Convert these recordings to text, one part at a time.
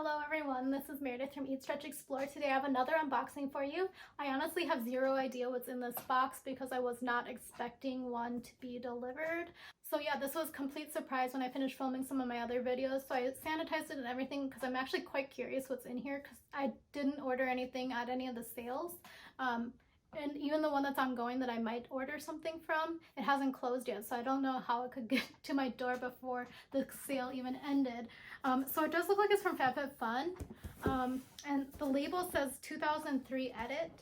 Hello everyone, this is Meredith from Eat Stretch Explore. Today I have another unboxing for you. I honestly have zero idea what's in this box because I was not expecting one to be delivered. So yeah, this was a complete surprise when I finished filming some of my other videos. So I sanitized it and everything because I'm actually quite curious what's in here because I didn't order anything at any of the sales. And even the one that's ongoing that I might order something from, it hasn't closed yet, so I don't know how it could get to my door before the sale even ended. So it does look like it's from FabFitFun, and the label says 2003 edit.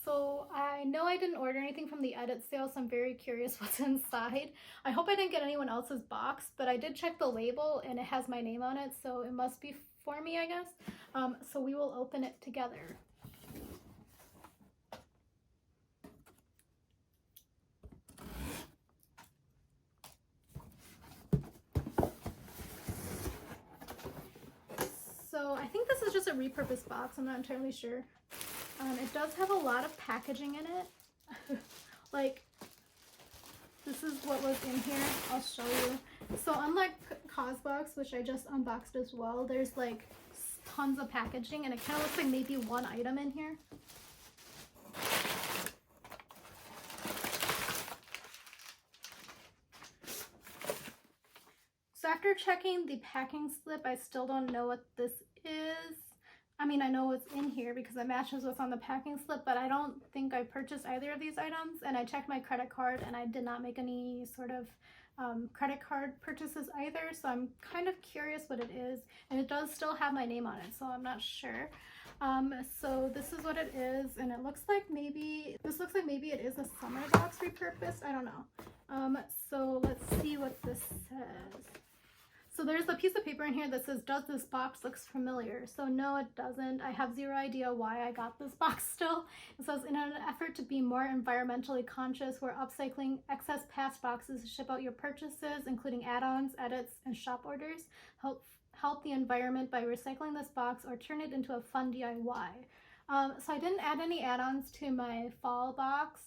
So I know I didn't order anything from the edit sale, so I'm very curious what's inside. I hope I didn't get anyone else's box, but I did check the label and it has my name on it, so it must be for me, I guess. So we will open it together. So I think this is just a repurposed box, I'm not entirely sure. It does have a lot of packaging in it. Like, this is what was in here. I'll show you. So unlike Cosbox, which I just unboxed as well, there's like tons of packaging and it kind of looks like maybe one item in here. So after checking the packing slip, I still don't know what this is. I mean, I know what's in here because it matches what's on the packing slip, but I don't think I purchased either of these items. And I checked my credit card and I did not make any sort of credit card purchases either. So I'm kind of curious what it is. And it does still have my name on it, so I'm not sure. So this is what it is, and it looks like maybe, it is a summer box repurposed. I don't know. So let's see what this says. So there's a piece of paper in here that says, does this box looks familiar? So no, it doesn't. I have zero idea why I got this box still. It says, in an effort to be more environmentally conscious, we're upcycling excess past boxes to ship out your purchases, including add-ons, edits, and shop orders. Help the environment by recycling this box or turn it into a fun DIY. So I didn't add any add-ons to my fall box.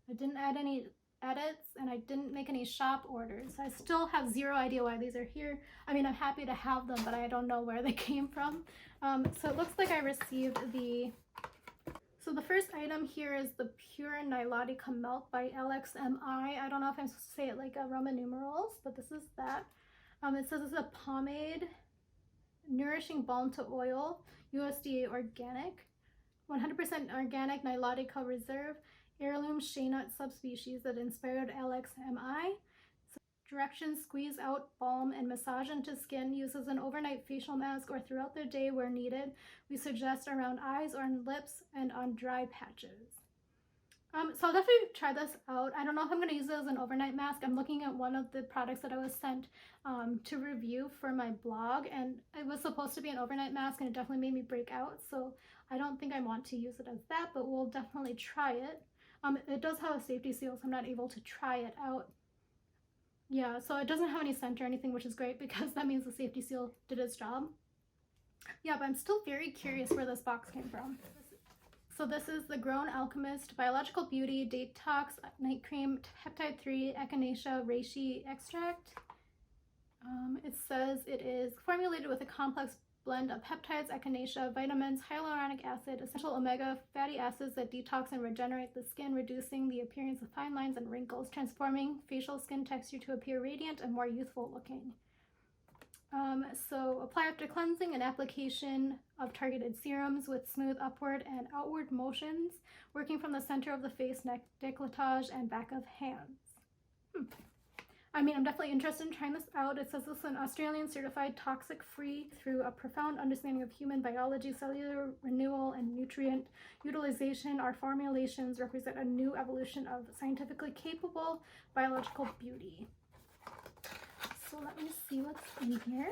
I didn't add any edits, and I didn't make any shop orders. I still have zero idea why these are here. I mean, I'm happy to have them, but I don't know where they came from. So it looks like I received so the first item here is the Pure Nilotica Milk by LXMI. I don't know if I'm supposed to say it like Roman numerals, but this is that. It says it's a pomade, nourishing balm to oil, USDA organic, 100% organic Nilotica reserve, heirloom shea nut subspecies that inspired LXMI. So directions: squeeze out, balm, and massage into skin. Use as an overnight facial mask or throughout the day where needed. We suggest around eyes or on lips and on dry patches. So I'll definitely try this out. I don't know if I'm going to use it as an overnight mask. I'm looking at one of the products that I was sent to review for my blog, and it was supposed to be an overnight mask and it definitely made me break out. So I don't think I want to use it as that, but we'll definitely try it. It does have a safety seal, so I'm not able to try it out. Yeah, so it doesn't have any scent or anything, which is great because that means the safety seal did its job. Yeah, but I'm still very curious where this box came from. So this is the Grown Alchemist Biological Beauty Detox Night Cream Peptide 3 Echinacea Reishi Extract. It says it is formulated with a complex blend of peptides, echinacea, vitamins, hyaluronic acid, essential omega fatty acids that detox and regenerate the skin, reducing the appearance of fine lines and wrinkles, transforming facial skin texture to appear radiant and more youthful looking. So apply after cleansing, and application of targeted serums with smooth upward and outward motions, working from the center of the face, neck, décolletage, and back of hands. I mean, I'm definitely interested in trying this out. It says this is an Australian certified toxic-free through a profound understanding of human biology, cellular renewal, and nutrient utilization. Our formulations represent a new evolution of scientifically capable biological beauty. So let me see what's in here.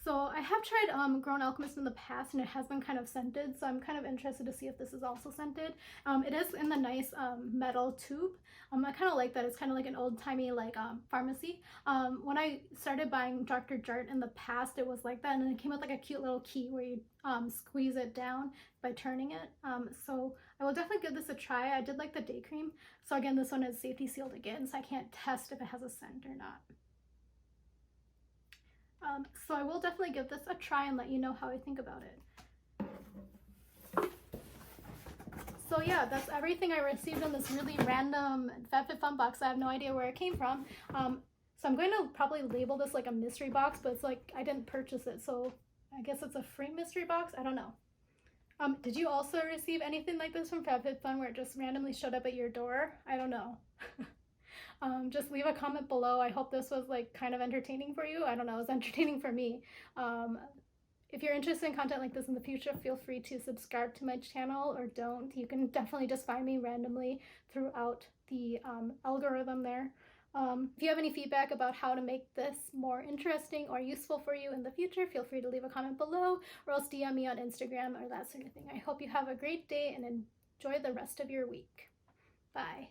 So I have tried Grown Alchemist in the past, and it has been kind of scented, so I'm kind of interested to see if this is also scented. It is in the nice metal tube. I kind of like that. It's kind of like an old-timey like pharmacy. When I started buying Dr. Jart in the past, it was like that, and then it came with like a cute little key where you squeeze it down by turning it. So I will definitely give this a try. I did like the day cream. So again, this one is safety sealed again, so I can't test if it has a scent or not. So I will definitely give this a try and let you know how I think about it. So yeah, that's everything I received in this really random FabFitFun box. I have no idea where it came from. So I'm going to probably label this like a mystery box, but it's like I didn't purchase it, so I guess it's a free mystery box. I don't know. Did you also receive anything like this from FabFitFun where it just randomly showed up at your door? I don't know. Just leave a comment below. I hope this was like kind of entertaining for you. I don't know, it was entertaining for me. If you're interested in content like this in the future, feel free to subscribe to my channel, or don't. You can definitely just find me randomly throughout the algorithm there. If you have any feedback about how to make this more interesting or useful for you in the future, feel free to leave a comment below, or else DM me on Instagram or that sort of thing. I hope you have a great day and enjoy the rest of your week. Bye.